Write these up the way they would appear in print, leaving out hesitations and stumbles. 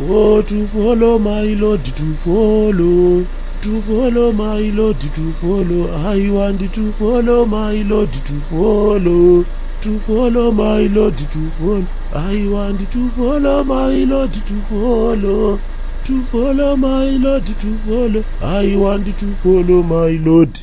Oh, to follow my Lord, to follow my Lord, to follow. I want to follow my Lord, to follow my Lord, to follow. I want to follow my Lord, to follow my Lord, to follow. I want to follow my Lord.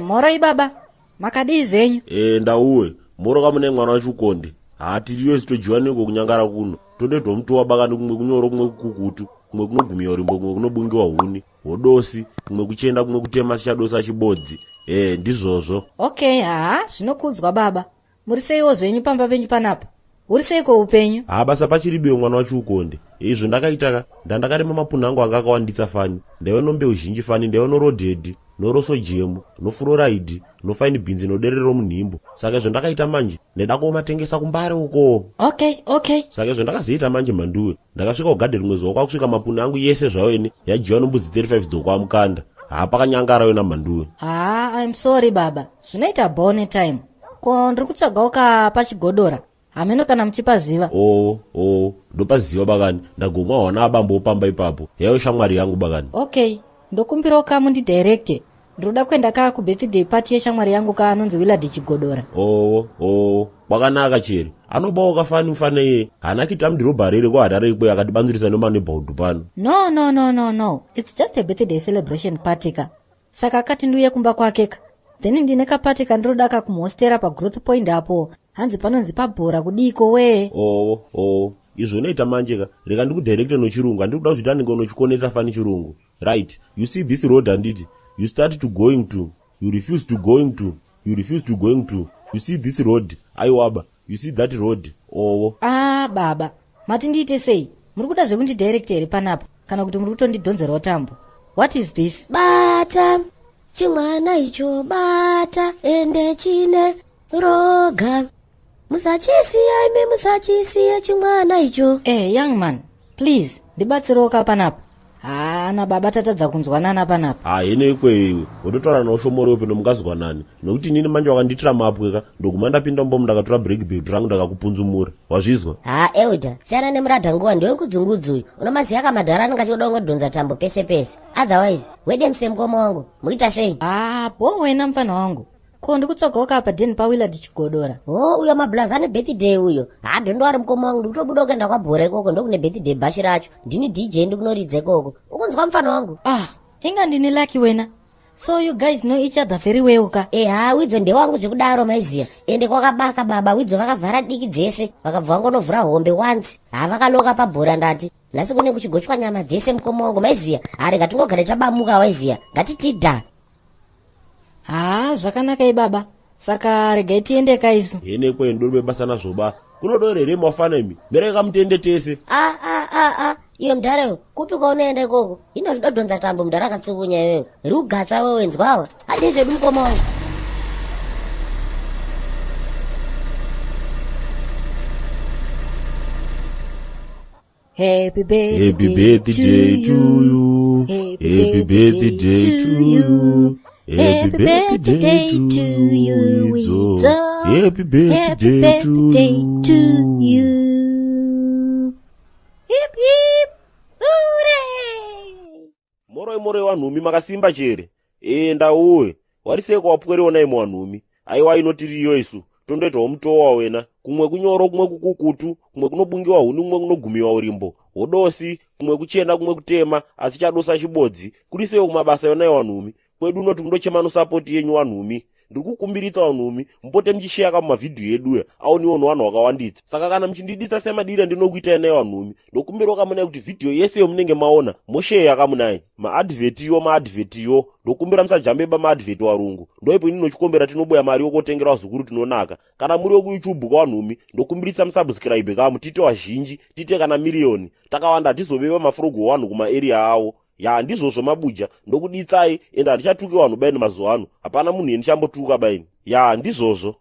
Morai baba, makadi zenyu. Ndauwe, moro kamune mwana wachukonde. Hatiriyo sitojiwaniko kunyangara kuno. Tonde tomtowa bakani kumwe kunyoro kumwe kukukutu, kumwe kunogumia urimbo, kumwe kunobungiwa huni, hodosi, kumwe kuchenda kumwe kutema sichadosa chibodzi. Ndizvozvo. Okay, zvinokudzwa baba. Muriseiwo zvenyu pamba penyu panapa. Uriseiko upenyu? Basa pachiribiyo mwana wachukonde. Izvo ndakaitaka, ndandakarema mapunhu angu akakawanditsa fani. Ndaiona mbeu zhinji fani, ndaiona rodhead, noroso jemu, nofluoride, nofine beans noderero munhimbo. Saka izvo ndakaita manje, ndeda kuomatengesa kumbare uko. Okay. Saka izvo ndakaziita manje manduwe. Ndakasvika kugadheri mwezi wakasvika mapunhu angu yese zvawene, yajiwa nombudzi 35 dzokwamukanda. Pakanyangara wena manduwe. I'm sorry baba. Zvinoita bone time. Ko ndiri kutsvagawo pachigodora. Hameno kana muchipaziva. Ndopaziva bakani. Ndagomwa wana abambo opamba ipapo. Yaiyo shamwari yangu bakani. Okay, ndokumbirawo kamundidirecte. Ndinoda kuenda kubirthday party yeshamwari yangu anonzi Willard Chigodora. Kwakanaka cheri. Anobawo kafani mfana iye. Hana kita mudhirobha rere kuHarare ikweyo akatibanzirisa nemaneighborhood pano. No. It's just a birthday celebration party ka. Saka akati ndiuye kumba kwake ka. Then ndine kapati kandiroda kumuhostera pagrowth point apo. Hanzi panonzi pabhora kudiko we. Izvo noita manje ka. Reka ndikudirecte nochirungu. Handikuda kuzvita ndinge unochikonesa fani chirungu. Right. You see this road handiti. You start to going to. You refuse to going to. You refuse to going to. You see this road. Aiwaba. You see that road. Baba. Mati ndiite sei? Murikuda zvekundidirectere panapa. Kana kuti murikutondidhonzerawo tambo. What is this? Bata. Chimwana icho bata. Ende chine roga. Musachisiya chimwana icho. Young man. Please. Ndibatsirewo panapa. Na baba Tatadza Kunzwanana panapa. Hene ikweyo. Wototaura noshomori ope nomukazwanani. Nokuti nini manje wakanditira mapweka ndoguma ndapinda mbomu ndakatora break bed rangu ndakakupunzumura. Wazvizwa? Euda, siyana nemuradhanguwa ndiwe kudzungudzu uyu. Unomaziya kamadhara anongachoda kungodhonza tambo pese. Otherwise, wede musemukoma wangu. Muita sei? Wena mfana wangu. Ko ndikutsvagawo padeni paWillard Chigodora. Uyo mablaza ane birthday uyo. Ndondo ari mukoma wangu ndikutobuda kuenda kwabhora ikoko ndokune birthday bashi racho. Ndini DJ ndikunoridza ikoko. Ukunzwa mfana wangu? Inga ndini lucky wena. So you guys know each other very well ka? Widzo ndewangu zvekudaro maiziya. Ende kwakabaka baba widzo vakavhara diki dzese. Vakabva vangonovhura hombe once. Vakaloka pabhora ndati. Nhasi kune kuchigochwa nyama dzese mukoma wangu maiziya. Rega tingogara tabamuka waiziya. Ngatitidha. Zvakanaka baba. Saka regai tiende kaisu. Hene kweyo ndori bebasa nazvoba. Kunodorere mafana imi. Bereka mutende tese. Iyo mudharayo kupi kwaunoenda ikoko? Ino zvidodhonza tambo mudhara akatsukunya iwewe. Rugatsa wewe nzwawa. Hadi zvedu mukoma wangu. Happy birthday to you. Happy birthday to you. Happy birthday to you. Happy birthday to you. Hip hip. Hooray! Moroi wanhumi makasimba chere. Ndauwe. Wariseko wapweriona imo wanhumi. Aiwa inotiriyo isu. Tondoitawo mutowa wena. Kumwe kunyoro kumwe kukukutu. Kumwe kunobungiwa huni kumwe kunogumiwa urimbo. Hodosi. Kumwe kuchenda kumwe kutema. Asi chadosa chibodzi. Kurisewo kumabasa yona wanhumi. Kwedu unoti kundochema nosapoti yenyu wanhumi. Ndikukumbiritsa wanhumi mpote mchishare mumavhidhiyo edu aoniwo vanhu vakawanditsa. Saka kana mchindiditsa semadira ndinokuita naye wanhumi. Ndokumbira kamunai kuti vhidhiyo yese yomunenge maona moshare kamunai. Maadvertiyo ndokumbira musajambeba maadvert warungu. Ndoipo ndinochikombera tinoboya mari yokotengera zukuru tinonaka. Kana muri ku YouTube kwawanhumi ndokumbiritsa musubscribe kamu tite wazhinji tite kana miliyoni. Takawanda tizobeba mafrogo wanhu kuma area awo. Ndizvozvo mabuja ndokuditsai ende hatichatuki vanhu baini mazuva ano. Hapana munhu endichambotuka baini. Ndizvozvo.